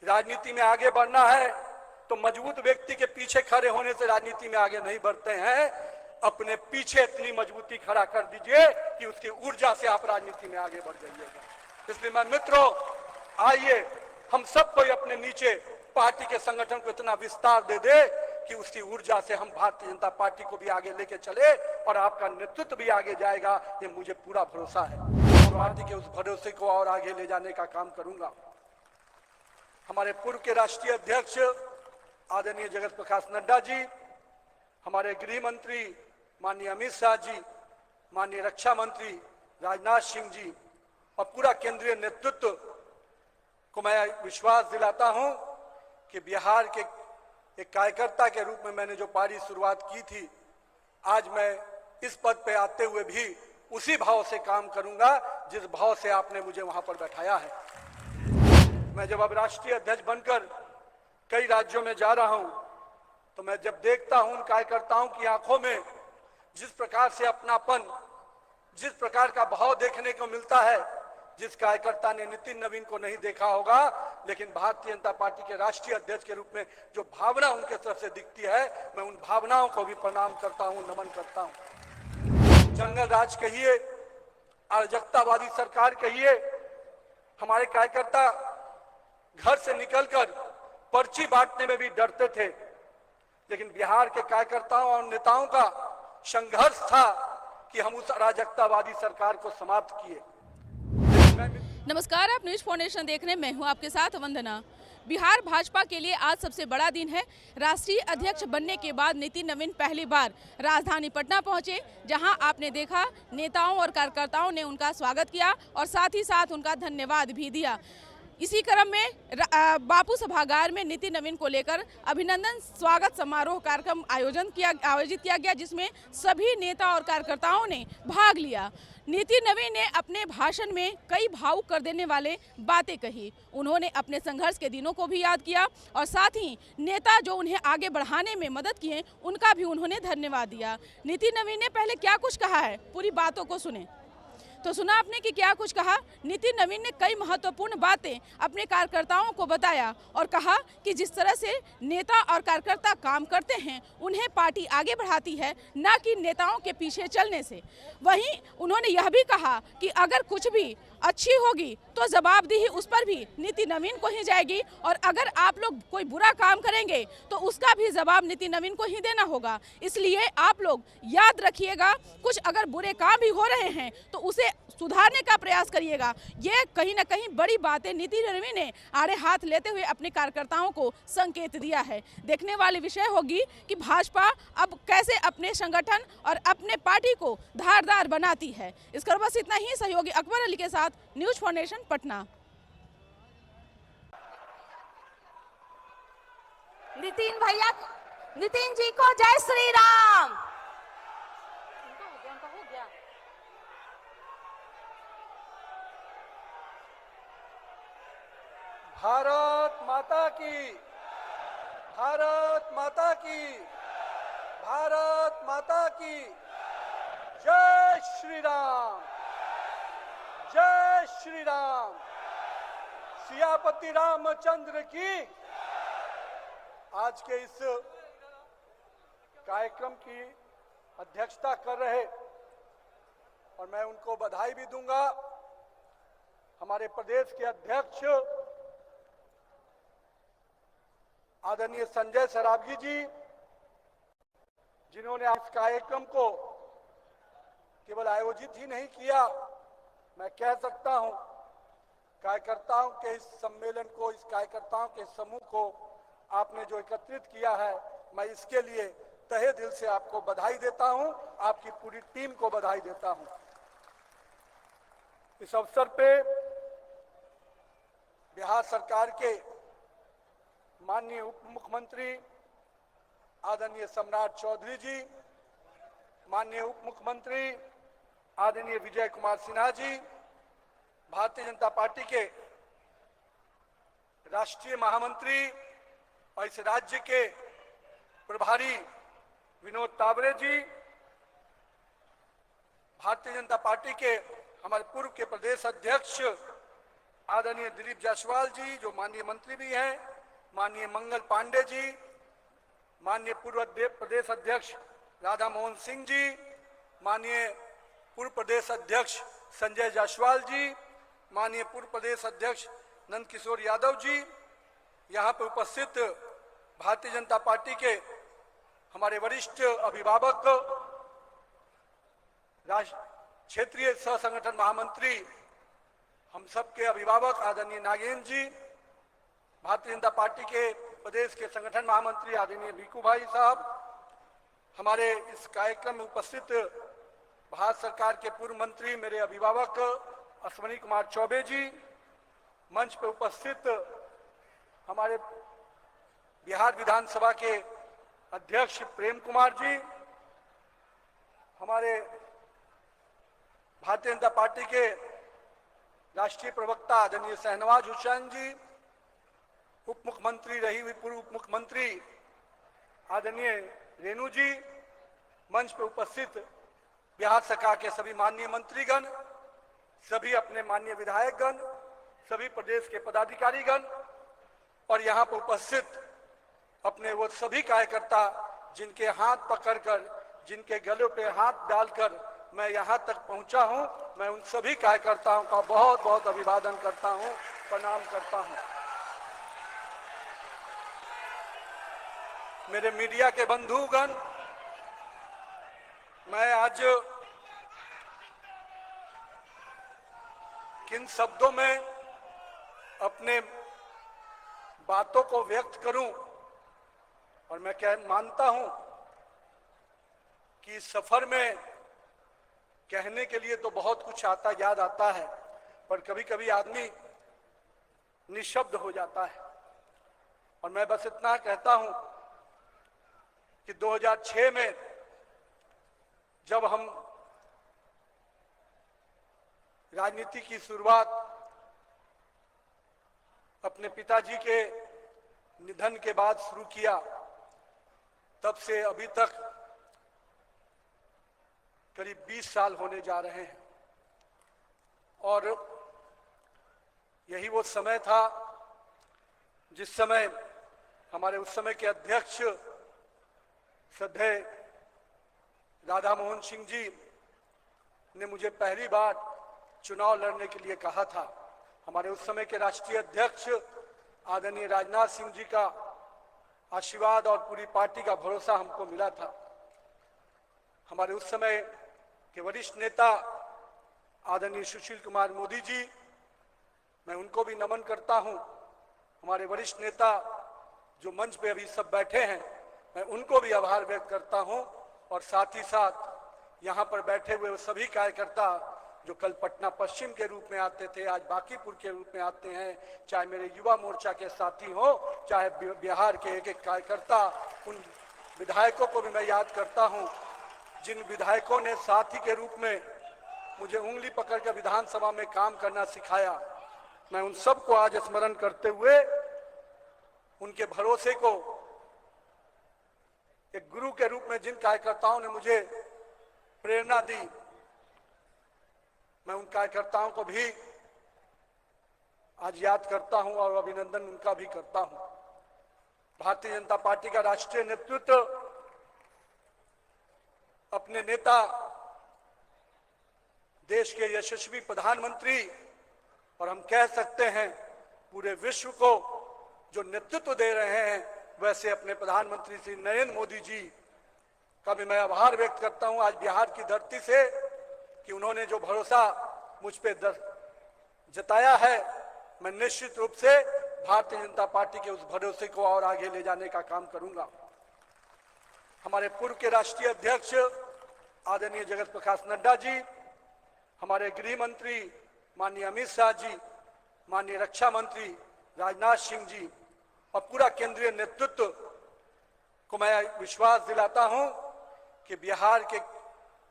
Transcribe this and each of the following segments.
राजनीति में आगे बढ़ना है तो मजबूत व्यक्ति के पीछे खड़े होने से राजनीति में आगे नहीं बढ़ते हैं। अपने पीछे इतनी मजबूती खड़ा कर दीजिए कि उसकी ऊर्जा से आप राजनीति में आगे बढ़ जाइएगा। इसलिए मैं मित्रों, आइए हम सबको अपने नीचे पार्टी के संगठन को इतना विस्तार दे दे कि उसकी ऊर्जा से हम भारतीय जनता पार्टी को भी आगे लेके चले और आपका नेतृत्व भी आगे जाएगा, ये मुझे पूरा भरोसा है। पार्टी के उस भरोसे को और आगे ले जाने का काम करूंगा। हमारे पूर्व के राष्ट्रीय अध्यक्ष आदरणीय जगत प्रकाश नड्डा जी, हमारे गृह मंत्री माननीय अमित शाह जी, माननीय रक्षा मंत्री राजनाथ सिंह जी और पूरा केंद्रीय नेतृत्व को मैं विश्वास दिलाता हूं कि बिहार के एक कार्यकर्ता के रूप में मैंने जो पारी शुरुआत की थी, आज मैं इस पद पे आते हुए भी उसी भाव से काम करूंगा जिस भाव से आपने मुझे वहां पर बैठाया है। मैं जब अब राष्ट्रीय अध्यक्ष बनकर कई राज्यों में जा रहा हूं तो मैं जब देखता हूं उन कार्यकर्ताओं की आंखों में जिस प्रकार से अपनापन, जिस प्रकार का भाव देखने को मिलता है, जिस कार्यकर्ता ने नितिन नवीन को नहीं देखा होगा, लेकिन भारतीय जनता पार्टी के राष्ट्रीय अध्यक्ष के रूप में जो भावना उनके तरफ से दिखती है, मैं उन भावनाओं को भी प्रणाम करता हूं, नमन करता हूं। जंगल राज कहिए, अराजकतावादी सरकार कहिए, हमारे कार्यकर्ता घर से निकलकर पर्ची बांटने में भी डरते थे, लेकिन बिहार के कार्यकर्ताओं और नेताओं का संघर्ष था कि हम उस अराजकतावादी सरकार को समाप्त किए। नमस्कार, आप न्यूज फाउंडेशन देख रहे हैं, मैं हूं आपके साथ वंदना। बिहार भाजपा के लिए आज सबसे बड़ा दिन है। राष्ट्रीय अध्यक्ष बनने के बाद नितिन नवीन पहली बार राजधानी पटना पहुंचे, जहां आपने देखा नेताओं और कार्यकर्ताओं ने उनका स्वागत किया और साथ ही साथ उनका धन्यवाद भी दिया। इसी क्रम में बापू सभागार में नितिन नवीन को लेकर अभिनंदन स्वागत समारोह कार्यक्रम आयोजित किया गया, जिसमें सभी नेता और कार्यकर्ताओं ने भाग लिया। नितिन नवीन ने अपने भाषण में कई भावुक कर देने वाले बातें कही। उन्होंने अपने संघर्ष के दिनों को भी याद किया और साथ ही नेता जो उन्हें आगे बढ़ाने में मदद किए उनका भी उन्होंने धन्यवाद दिया। नितिन नवीन ने पहले क्या कुछ कहा है, पूरी बातों को सुने। तो सुना आपने कि क्या कुछ कहा। नितिन नवीन ने कई महत्वपूर्ण बातें अपने कार्यकर्ताओं को बताया और कहा कि जिस तरह से नेता और कार्यकर्ता काम करते हैं उन्हें पार्टी आगे बढ़ाती है, न कि नेताओं के पीछे चलने से। वहीं उन्होंने यह भी कहा कि अगर कुछ भी अच्छी होगी तो जवाबदेही उस पर भी नितिन नवीन को ही जाएगी और अगर आप लोग कोई बुरा काम करेंगे तो उसका भी जवाब नितिन नवीन को ही देना होगा। इसलिए आप लोग याद रखिएगा, कुछ अगर बुरे काम भी हो रहे हैं तो उसे सुधारने का प्रयास करिएगा। ये कहीं ना कहीं बड़ी बातें नितिन नवीन ने आड़े हाथ लेते हुए अपने कार्यकर्ताओं को संकेत दिया है। देखने वाली विषय होगी कि भाजपा अब कैसे अपने संगठन और अपने पार्टी को धारदार बनाती है। इसका बस इतना ही। सहयोगी अकबर अली के साथ न्यूज फाउंडेशन पटना। नितिन भैया, नितिन जी को जय श्री राम। भारत माता की, भारत माता की, भारत माता की जय श्री राम, जय श्री राम। सियापति रामचंद्र की। आज के इस कार्यक्रम की अध्यक्षता कर रहे और मैं उनको बधाई भी दूंगा, हमारे प्रदेश के अध्यक्ष आदरणीय संजय सरावगी जी, जिन्होंने इस कार्यक्रम को केवल आयोजित ही नहीं किया, मैं कह सकता हूं कार्यकर्ताओं के इस सम्मेलन को, इस कार्यकर्ताओं के समूह को आपने जो एकत्रित किया है, मैं इसके लिए तहे दिल से आपको बधाई देता हूं, आपकी पूरी टीम को बधाई देता हूं। इस अवसर पे बिहार सरकार के माननीय उप मुख्यमंत्री आदरणीय सम्राट चौधरी जी, माननीय उप मुख्यमंत्री आदरणीय विजय कुमार सिन्हा जी, भारतीय जनता पार्टी के राष्ट्रीय महामंत्री और इस राज्य के प्रभारी विनोद तावरे जी, भारतीय जनता पार्टी के हमारे पूर्व के प्रदेश अध्यक्ष आदरणीय दिलीप जायसवाल जी जो माननीय मंत्री भी हैं, माननीय मंगल पांडे जी, माननीय पूर्व प्रदेश अध्यक्ष राधा मोहन सिंह जी, माननीय पूर्व प्रदेश अध्यक्ष संजय जायसवाल जी, माननीय पूर्व प्रदेश अध्यक्ष नंद किशोर यादव जी, यहाँ पर उपस्थित भारतीय जनता पार्टी के हमारे वरिष्ठ अभिभावक, क्षेत्रीय सह संगठन महामंत्री, हम सबके अभिभावक आदरणीय नागेंद्र जी, भारतीय जनता पार्टी के प्रदेश के संगठन महामंत्री आदरणीय भिकू भाई साहब, हमारे इस कार्यक्रम में उपस्थित भारत सरकार के पूर्व मंत्री मेरे अभिभावक अश्विनी कुमार चौबे जी, मंच पर उपस्थित हमारे बिहार विधानसभा के अध्यक्ष प्रेम कुमार जी, हमारे भारतीय जनता पार्टी के राष्ट्रीय प्रवक्ता आदरणीय शहनवाज हुसैन जी, उप मुख्यमंत्री रही हुई पूर्व उप मुख्यमंत्री आदरणीय रेणु जी, मंच पर उपस्थित बिहार सरकार के सभी माननीय मंत्रीगण, सभी अपने माननीय विधायकगण, सभी प्रदेश के पदाधिकारीगण और यहाँ पर उपस्थित अपने वो सभी कार्यकर्ता जिनके हाथ पकड़कर, जिनके गले पे हाथ डालकर मैं यहाँ तक पहुँचा हूँ, मैं उन सभी कार्यकर्ताओं का बहुत बहुत अभिवादन करता हूँ, प्रणाम करता हूँ। मेरे मीडिया के बंधुगण, मैं आज किन शब्दों में अपने बातों को व्यक्त करूं, और मैं मानता हूं कि सफर में कहने के लिए तो बहुत कुछ याद आता है, पर कभी कभी आदमी निशब्द हो जाता है। और मैं बस इतना कहता हूं कि 2006 में जब हम राजनीति की शुरुआत अपने पिताजी के निधन के बाद शुरू किया, तब से अभी तक करीब 20 साल होने जा रहे हैं। और यही वो समय था जिस समय हमारे उस समय के अध्यक्ष श्रद्धेय राधा मोहन सिंह जी ने मुझे पहली बार चुनाव लड़ने के लिए कहा था। हमारे उस समय के राष्ट्रीय अध्यक्ष आदरणीय राजनाथ सिंह जी का आशीर्वाद और पूरी पार्टी का भरोसा हमको मिला था। हमारे उस समय के वरिष्ठ नेता आदरणीय सुशील कुमार मोदी जी, मैं उनको भी नमन करता हूं। हमारे वरिष्ठ नेता जो मंच पे अभी सब बैठे हैं, मैं उनको भी आभार व्यक्त करता हूं। और साथ ही साथ यहाँ पर बैठे हुए सभी कार्यकर्ता जो कल पटना पश्चिम के रूप में आते थे, आज बांकीपुर के रूप में आते हैं, चाहे मेरे युवा मोर्चा के साथी हो, चाहे बिहार के एक एक कार्यकर्ता, उन विधायकों को भी मैं याद करता हूं जिन विधायकों ने साथी के रूप में मुझे उंगली पकड़कर विधानसभा में काम करना सिखाया। मैं उन सबको आज स्मरण करते हुए उनके भरोसे को एक गुरु के रूप में जिन कार्यकर्ताओं ने मुझे प्रेरणा दी, मैं उन कार्यकर्ताओं को भी आज याद करता हूं और अभिनंदन उनका भी करता हूं। भारतीय जनता पार्टी का राष्ट्रीय नेतृत्व अपने नेता, देश के यशस्वी प्रधानमंत्री और हम कह सकते हैं पूरे विश्व को जो नेतृत्व दे रहे हैं, वैसे अपने प्रधानमंत्री श्री नरेंद्र मोदी जी का भी मैं आभार व्यक्त करता हूं आज बिहार की धरती से कि उन्होंने जो भरोसा मुझ पे जताया है, मैं निश्चित रूप से भारतीय जनता पार्टी के उस भरोसे को और आगे ले जाने का काम करूंगा। हमारे पूर्व के राष्ट्रीय अध्यक्ष आदरणीय जगत प्रकाश नड्डा जी, हमारे गृह मंत्री माननीय अमित शाह जी, माननीय रक्षा मंत्री राजनाथ सिंह जी और पूरा केंद्रीय नेतृत्व को मैं विश्वास दिलाता हूं कि बिहार के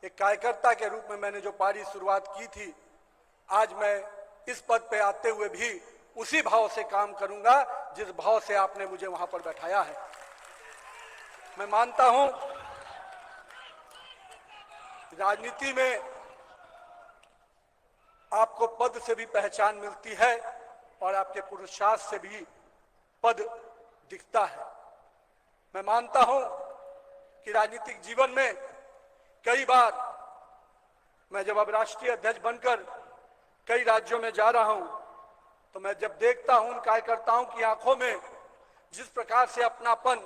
एक कार्यकर्ता के रूप में मैंने जो पारी शुरुआत की थी, आज मैं इस पद पे आते हुए भी उसी भाव से काम करूंगा जिस भाव से आपने मुझे वहां पर बैठाया है। मैं मानता हूं राजनीति में आपको पद से भी पहचान मिलती है और आपके पुरुषार्थ से भी पद दिखता है। मैं मानता हूं कि राजनीतिक जीवन में कई बार मैं जब अब राष्ट्रीय अध्यक्ष बनकर कई राज्यों में जा रहा हूं तो मैं जब देखता हूं उन कार्यकर्ताओं की आंखों में जिस प्रकार से अपनापन,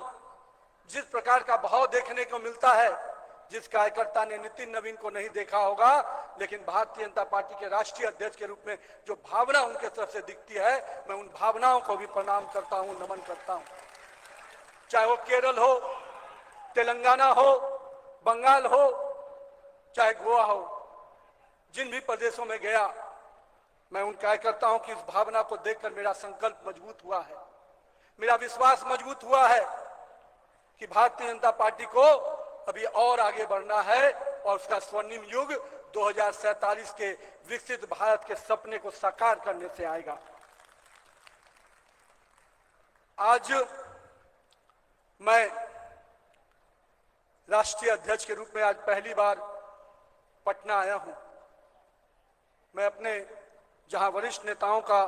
जिस प्रकार का भाव देखने को मिलता है, जिस कार्यकर्ता ने नितिन नवीन को नहीं देखा होगा, लेकिन भारतीय जनता पार्टी के राष्ट्रीय अध्यक्ष के रूप में जो भावना उनके तरफ से दिखती है, मैं उन भावनाओं को भी प्रणाम करता हूं, नमन करता हूं। चाहे वो केरल हो, तेलंगाना हो, बंगाल हो, चाहे गोवा हो, जिन भी प्रदेशों में गया, मैं उन कार्यकर्ताओं की इस भावना को देखकर मेरा संकल्प मजबूत हुआ है, मेरा विश्वास मजबूत हुआ है कि भारतीय जनता पार्टी को अभी और आगे बढ़ना है और उसका स्वर्णिम युग 2047 के विकसित भारत के सपने को साकार करने से आएगा। आज मैं राष्ट्रीय अध्यक्ष के रूप में आज पहली बार पटना आया हूं। मैं अपने जहां वरिष्ठ नेताओं का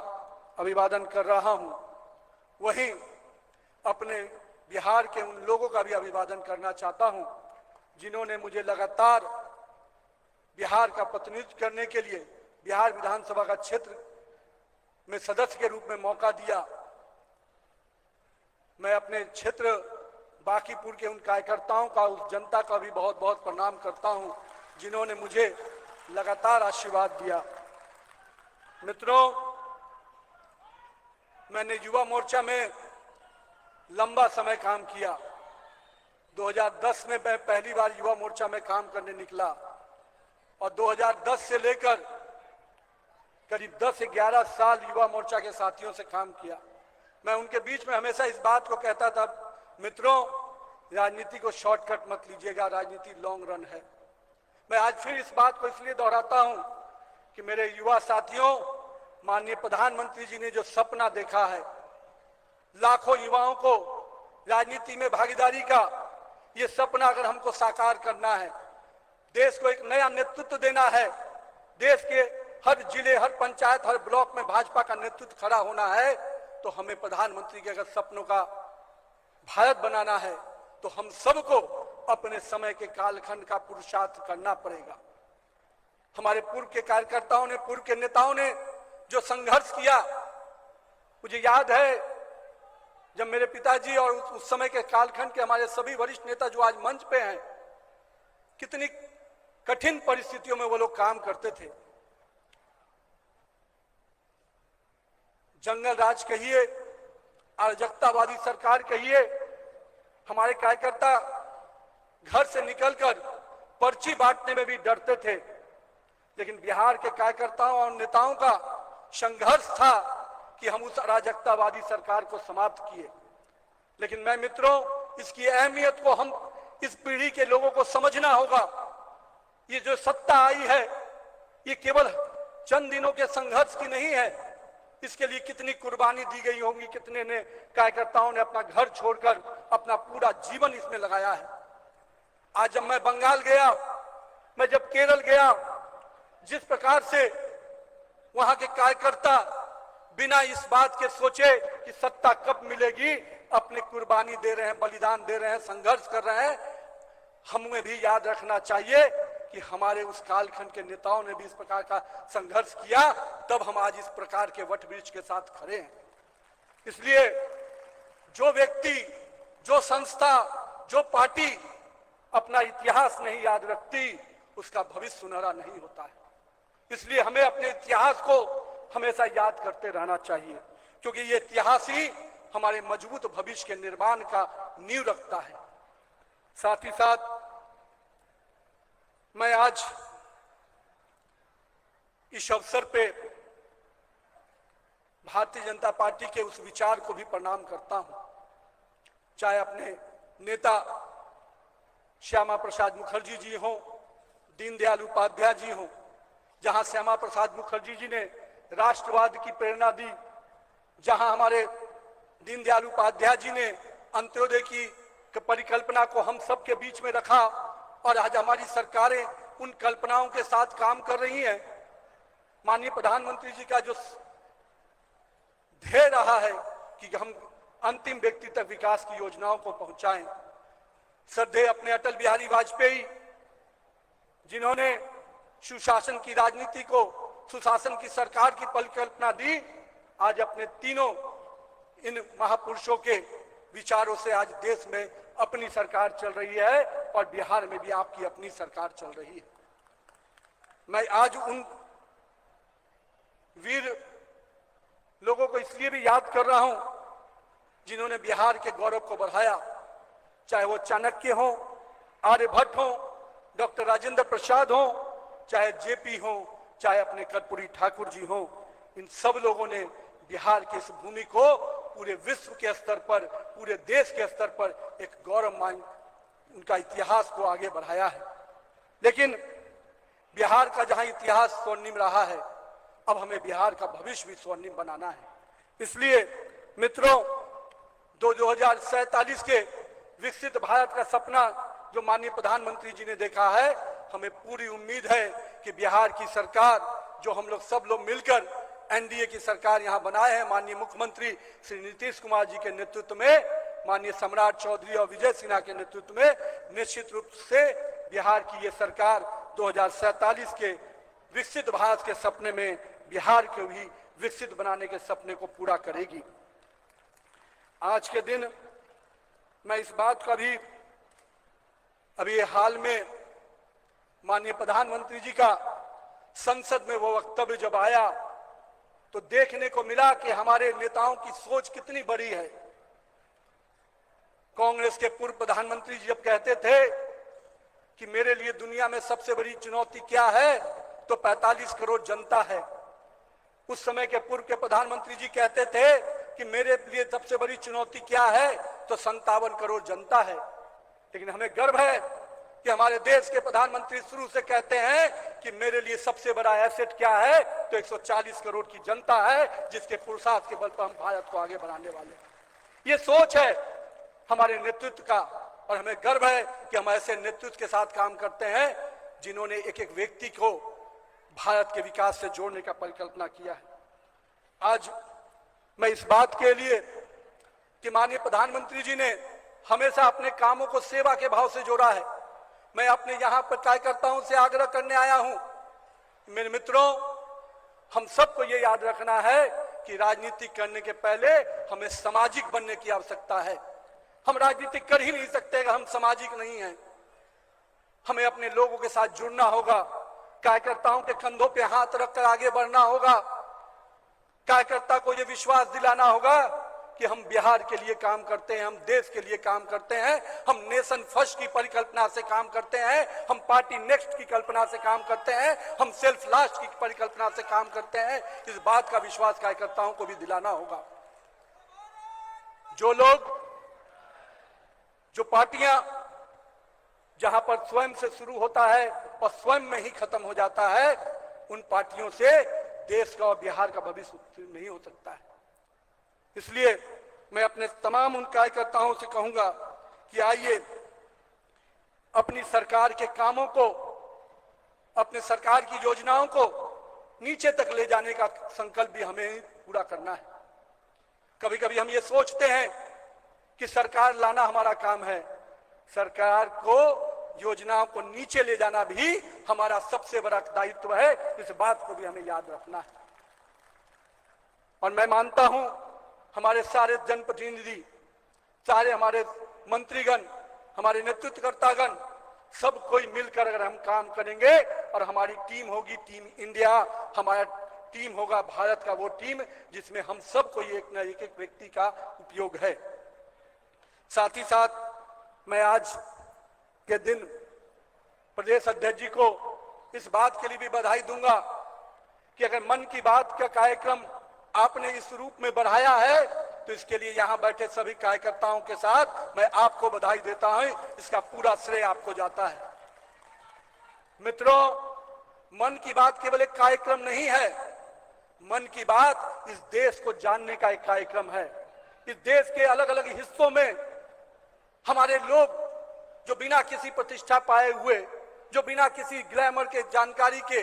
अभिवादन कर रहा हूं, वहीं अपने बिहार के उन लोगों का भी अभिवादन करना चाहता हूं जिन्होंने मुझे लगातार बिहार का प्रतिनिधित्व करने के लिए बिहार विधानसभा का क्षेत्र में सदस्य के रूप में मौका दिया। मैं अपने क्षेत्र बांकीपुर के उन कार्यकर्ताओं का, उस जनता का भी बहुत बहुत प्रणाम करता हूं जिन्होंने मुझे लगातार आशीर्वाद दिया। मित्रों, मैंने युवा मोर्चा में लंबा समय काम किया। 2010 में मैं पहली बार युवा मोर्चा में काम करने निकला और 2010 से लेकर करीब 10-11 साल युवा मोर्चा के साथियों से काम किया। मैं उनके बीच में हमेशा इस बात को कहता था, मित्रों, राजनीति को शॉर्टकट मत लीजिएगा, राजनीति लॉन्ग रन है। मैं आज फिर इस बात को इसलिए दोहराता हूं कि मेरे युवा साथियों, माननीय प्रधानमंत्री जी ने जो सपना देखा है लाखों युवाओं को राजनीति में भागीदारी का, ये सपना अगर हमको साकार करना है, देश को एक नया नेतृत्व देना है, देश के हर जिले, हर पंचायत, हर ब्लॉक में भाजपा का नेतृत्व खड़ा होना है, तो हमें प्रधानमंत्री के अगर सपनों का भारत बनाना है तो हम सबको अपने समय के कालखंड का पुरुषार्थ करना पड़ेगा। हमारे पूर्व के कार्यकर्ताओं ने, पूर्व के नेताओं ने जो संघर्ष किया, मुझे याद है जब मेरे पिताजी और उस समय के कालखंड के हमारे सभी वरिष्ठ नेता जो आज मंच पे हैं, कितनी कठिन परिस्थितियों में वो लोग काम करते थे। जंगल राज कहिए, अराजकतावादी सरकार कहिए, हमारे कार्यकर्ता घर से निकलकर पर्ची बांटने में भी डरते थे, लेकिन बिहार के कार्यकर्ताओं और नेताओं का संघर्ष था कि हम उस अराजकतावादी सरकार को समाप्त किए। लेकिन मैं मित्रों, इसकी अहमियत को हम इस पीढ़ी के लोगों को समझना होगा। ये जो सत्ता आई है, ये केवल चंद दिनों के संघर्ष की नहीं है, इसके लिए कितनी कुर्बानी दी गई होंगी, कितने ने कार्यकर्ताओं ने अपना घर छोड़कर अपना पूरा जीवन इसमें लगाया है। आज जब मैं बंगाल गया, मैं जब केरल गया, जिस प्रकार से वहां के कार्यकर्ता बिना इस बात के सोचे कि सत्ता कब मिलेगी अपनी कुर्बानी दे रहे हैं, बलिदान दे रहे हैं, संघर्ष कर रहे हैं। हमें भी याद रखना चाहिए कि हमारे उस कालखंड के नेताओं ने भी इस प्रकार का संघर्ष किया, तब हम आज इस प्रकार के वट वृक्ष के साथ खड़े हैं। इसलिए जो व्यक्ति, जो संस्था, जो पार्टी अपना इतिहास नहीं याद रखती, उसका भविष्य सुनहरा नहीं होता है। इसलिए हमें अपने इतिहास को हमेशा याद करते रहना चाहिए, क्योंकि ये इतिहास ही हमारे मजबूत भविष्य के निर्माण का नींव रखता है। साथ ही साथ मैं आज इस अवसर पे भारतीय जनता पार्टी के उस विचार को भी प्रणाम करता हूं, चाहे अपने नेता श्यामा प्रसाद मुखर्जी जी हों, दीनदयाल उपाध्याय जी हों। जहां श्यामा प्रसाद मुखर्जी जी ने राष्ट्रवाद की प्रेरणा दी, जहां हमारे दीनदयाल उपाध्याय जी ने अंत्योदय की परिकल्पना को हम सबके बीच में रखा, और आज हमारी सरकारें उन कल्पनाओं के साथ काम कर रही हैं। माननीय प्रधानमंत्री जी का जो ढह रहा है कि हम अंतिम व्यक्ति तक विकास की योजनाओं को पहुंचाएं। श्रद्धेय अपने अटल बिहारी वाजपेयी, जिन्होंने सुशासन की राजनीति को सुशासन की सरकार की परिकल्पना दी, आज अपने तीनों इन महापुरुषों के विचारों से आज देश में अपनी सरकार चल रही है और बिहार में भी आपकी अपनी सरकार चल रही है। मैं आज उन वीर लोगों को इसलिए भी याद कर रहा हूं जिन्होंने बिहार के गौरव को बढ़ाया, चाहे वो चाणक्य हो, आर्यभट्ट हो, डॉक्टर राजेंद्र प्रसाद हो, चाहे जेपी हो, चाहे अपने कर्पूरी ठाकुर जी हो। इन सब लोगों ने बिहार की इस भूमि को पूरे विश्व के स्तर पर, पूरे देश के स्तर पर एक गौरवमान उनका इतिहास को आगे बढ़ाया है। लेकिन बिहार का जहां इतिहास स्वर्णिम रहा है, अब हमें बिहार का भविष्य भी स्वर्णिम बनाना है। इसलिए मित्रों, 2047 के विकसित भारत का सपना जो माननीय प्रधानमंत्री जी ने देखा है, हमें पूरी उम्मीद है कि बिहार की सरकार, जो हम लोग सब लोग मिलकर एनडीए की सरकार यहां बनाए हैं, माननीय मुख्यमंत्री श्री नीतीश कुमार जी के नेतृत्व में, माननीय सम्राट चौधरी और विजय सिन्हा के नेतृत्व में, निश्चित रूप से बिहार की ये सरकार 2047 के विकसित भारत के सपने में बिहार को भी विकसित बनाने के सपने को पूरा करेगी। आज के दिन मैं इस बात का भी, अभी हाल में माननीय प्रधानमंत्री जी का संसद में वो वक्तव्य जब आया तो देखने को मिला कि हमारे नेताओं की सोच कितनी बड़ी है। कांग्रेस के पूर्व प्रधानमंत्री जी जब कहते थे कि मेरे लिए दुनिया में सबसे बड़ी चुनौती क्या है, तो 45 करोड़ जनता है। उस समय के पूर्व के प्रधानमंत्री जी कहते थे कि मेरे लिए सबसे बड़ी चुनौती क्या है, तो 57 करोड़ जनता है। लेकिन हमें गर्व है कि हमारे देश के प्रधानमंत्री शुरू से कहते हैं कि मेरे लिए सबसे बड़ा एसेट क्या है, तो 140 करोड़ की जनता है, जिसके पुरुषार्थ के बल पर हम भारत को आगे बढ़ाने वाले। ये सोच है हमारे नेतृत्व का, और हमें गर्व है कि हम ऐसे नेतृत्व के साथ काम करते हैं जिन्होंने एक एक व्यक्ति को भारत के विकास से जोड़ने का परिकल्पना किया है। आज मैं इस बात के लिए कि माननीय प्रधानमंत्री जी ने हमेशा अपने कामों को सेवा के भाव से जोड़ा है, मैं अपने यहां पर कार्यकर्ताओं से आग्रह करने आया हूं। मेरे मित्रों, हम सबको ये याद रखना है कि राजनीति करने के पहले हमें सामाजिक बनने की आवश्यकता है। हम राजनीति कर ही नहीं सकते अगर हम सामाजिक नहीं हैं। हमें अपने लोगों के साथ जुड़ना होगा, कार्यकर्ताओं के कंधों पे हाथ रखकर आगे बढ़ना होगा, कार्यकर्ता को यह विश्वास दिलाना होगा कि हम बिहार के लिए काम करते हैं, हम देश के लिए काम करते हैं, हम नेशन फर्स्ट की परिकल्पना से काम करते हैं, हम पार्टी नेक्स्ट की कल्पना से काम करते हैं, हम सेल्फ लास्ट की परिकल्पना से काम करते हैं। इस बात का विश्वास कार्यकर्ताओं को भी दिलाना होगा। जो पार्टियां जहां पर स्वयं से शुरू होता है और स्वयं में ही खत्म हो जाता है, उन पार्टियों से देश का और बिहार का भविष्य नहीं हो सकता है। इसलिए मैं अपने तमाम उन कार्यकर्ताओं से कहूंगा कि आइए अपनी सरकार के कामों को, अपने सरकार की योजनाओं को नीचे तक ले जाने का संकल्प भी हमें पूरा करना है। कभी कभी हम ये सोचते हैं कि सरकार लाना हमारा काम है, सरकार को योजनाओं को नीचे ले जाना भी हमारा सबसे बड़ा दायित्व है। इस बात को भी हमें याद रखना है। और मैं मानता हूं हमारे सारे जनप्रतिनिधि, सारे हमारे मंत्रीगण, हमारे नेतृत्वकर्तागण, सब कोई मिलकर अगर हम काम करेंगे और हमारी टीम होगी टीम इंडिया, हमारा टीम होगा भारत का वो टीम जिसमें हम सबको एक न एक व्यक्ति का उपयोग है। साथ ही साथ मैं आज के दिन प्रदेश अध्यक्ष जी को इस बात के लिए भी बधाई दूंगा कि अगर मन की बात का कार्यक्रम आपने इस रूप में बढ़ाया है, तो इसके लिए यहां बैठे सभी कार्यकर्ताओं के साथ मैं आपको बधाई देता हूं। इसका पूरा श्रेय आपको जाता है। मित्रों, मन की बात केवल एक कार्यक्रम नहीं है, मन की बात इस देश को जानने का एक कार्यक्रम है। इस देश के अलग अलग हिस्सों में हमारे लोग जो बिना किसी प्रतिष्ठा पाए हुए, जो बिना किसी ग्लैमर के जानकारी के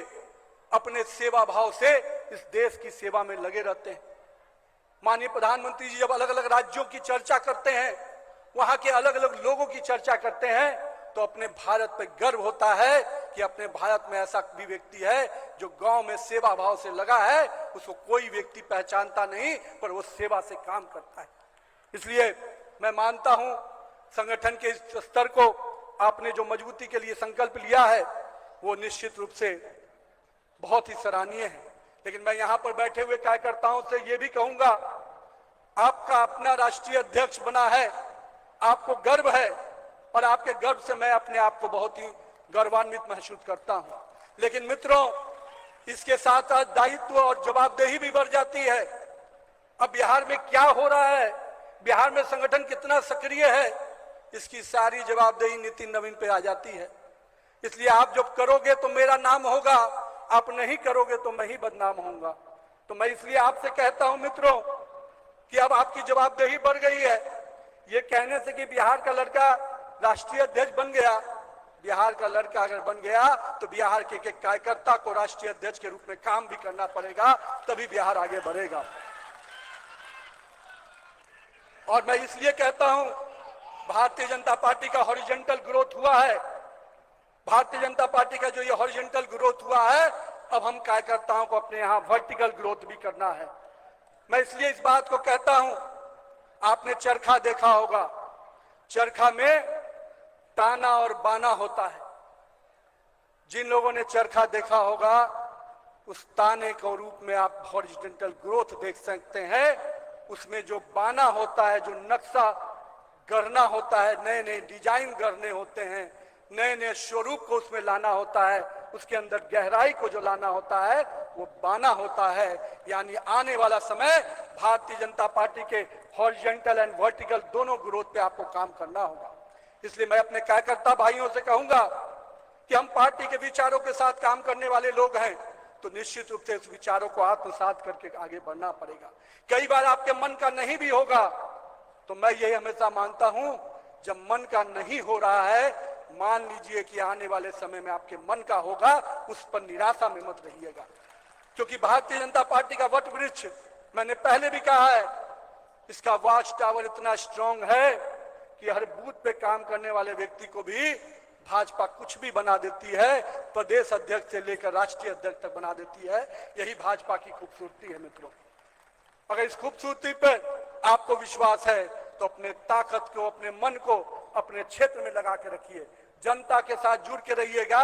अपने सेवा भाव से इस देश की सेवा में लगे रहते हैं। माननीय प्रधानमंत्री जी जब अलग अलग राज्यों की चर्चा करते हैं, वहां के अलग अलग लोगों की चर्चा करते हैं, तो अपने भारत पे गर्व होता है कि अपने भारत में ऐसा भी व्यक्ति है जो गांव में सेवा भाव से लगा है। उसको कोई व्यक्ति पहचानता नहीं, पर वो सेवा से काम करता है। इसलिए मैं मानता हूं संगठन के इस स्तर को आपने जो मजबूती के लिए संकल्प लिया है वो निश्चित रूप से बहुत ही सराहनीय है। लेकिन मैं यहां पर बैठे हुए कार्यकर्ताओं से ये भी कहूंगा, आपका अपना राष्ट्रीय अध्यक्ष बना है, आपको गर्व है, और आपके गर्व से मैं अपने आप को बहुत ही गौरवान्वित महसूस करता हूं। लेकिन मित्रों, इसके साथ साथ दायित्व और जवाबदेही भी बढ़ जाती है। अब बिहार में क्या हो रहा है, बिहार में संगठन कितना सक्रिय है, इसकी सारी जवाबदेही नितिन नवीन पे आ जाती है। इसलिए आप जब करोगे तो मेरा नाम होगा, आप नहीं करोगे तो मैं ही बदनाम होऊंगा। तो मैं इसलिए आपसे कहता हूं मित्रों कि अब आपकी जवाबदेही बढ़ गई है। ये कहने से कि बिहार का लड़का राष्ट्रीय अध्यक्ष बन गया, बिहार का लड़का अगर बन गया तो बिहार के एक कार्यकर्ता को राष्ट्रीय अध्यक्ष के रूप में काम भी करना पड़ेगा, तभी बिहार आगे बढ़ेगा। और मैं इसलिए कहता हूं, भारतीय जनता पार्टी का हॉरिजॉन्टल ग्रोथ हुआ है। भारतीय जनता पार्टी का जो ये हॉरिजॉन्टल ग्रोथ हुआ है, अब हम कार्यकर्ताओं को अपने यहां वर्टिकल ग्रोथ भी करना है। मैं इसलिए इस बात को कहता हूं, आपने चरखा देखा होगा, चरखा में ताना और बाना होता है। जिन लोगों ने चरखा देखा होगा, उस ताने के रूप में आप हॉरिजॉन्टल ग्रोथ देख सकते हैं। उसमें जो बाना होता है, जो नक्शा गढ़ना होता है, नए नए डिजाइन गढ़ने होते हैं, नए नए स्वरूप को उसमें लाना होता है, उसके अंदर गहराई को जो लाना होता है वो बाना होता है। यानी आने वाला समय भारतीय जनता पार्टी के हॉरिजॉन्टल एंड वर्टिकल दोनों ग्रोथ पे आपको काम करना होगा। इसलिए मैं अपने कार्यकर्ता भाइयों से कहूंगा कि हम पार्टी के विचारों के साथ काम करने वाले लोग हैं, तो निश्चित रूप से इस विचारों को आत्मसात करके आगे बढ़ना पड़ेगा। कई बार आपके मन का नहीं भी होगा, तो मैं यही हमेशा मानता हूं, जब मन का नहीं हो रहा है, मान लीजिए कि आने वाले समय में आपके मन का होगा, उस पर निराशा में मत रहिएगा। क्योंकि भारतीय जनता पार्टी का वट वृक्ष, मैंने पहले भी कहा है, इसका वॉच टावर इतना स्ट्रांग है कि हर बूथ पे काम करने वाले व्यक्ति को भी भाजपा कुछ भी बना देती है, प्रदेश अध्यक्ष से लेकर राष्ट्रीय अध्यक्ष तक बना देती है। यही भाजपा की खूबसूरती है मित्रों। अगर इस खूबसूरती पर आपको विश्वास है तो अपने ताकत को, अपने मन को अपने क्षेत्र में लगा के रखिए, जनता के साथ जुड़ के रहिएगा।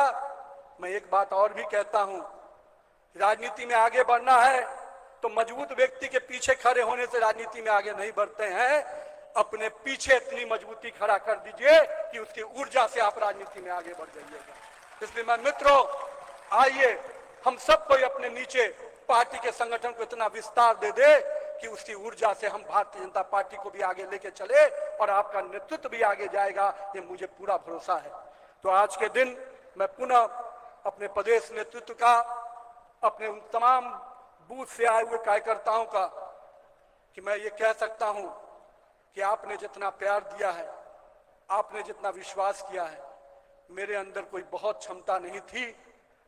मैं एक बात और भी कहता हूं, राजनीति में आगे बढ़ना है तो मजबूत व्यक्ति के पीछे खड़े होने से राजनीति में आगे नहीं बढ़ते हैं। अपने पीछे इतनी मजबूती खड़ा कर दीजिए कि उसकी ऊर्जा से आप राजनीति में आगे बढ़ जाइएगा। इसलिए मैं मित्रों, आइए हम सबको अपने नीचे पार्टी के संगठन को इतना विस्तार दे दे कि उसकी ऊर्जा से हम भारतीय जनता पार्टी को भी आगे लेके चले और आपका नेतृत्व भी आगे जाएगा, ये मुझे पूरा भरोसा है। तो आज के दिन मैं पुनः अपने प्रदेश नेतृत्व का, अपने उन तमाम बूथ से आए हुए कार्यकर्ताओं का, कि मैं ये कह सकता हूं कि आपने जितना प्यार दिया है, आपने जितना विश्वास किया है, मेरे अंदर कोई बहुत क्षमता नहीं थी।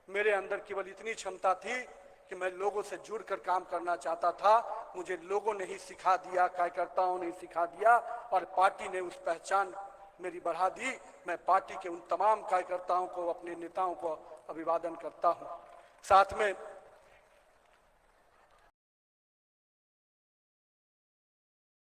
मेरे अंदर केवल इतनी क्षमता थी कि मैं लोगों से जुड़कर काम करना चाहता था। मुझे लोगों ने ही सिखा दिया, कार्यकर्ताओं ने ही सिखा दिया, और पार्टी ने उस पहचान मेरी बढ़ा दी। मैं पार्टी के उन तमाम कार्यकर्ताओं को, अपने नेताओं को अभिवादन करता हूं। साथ में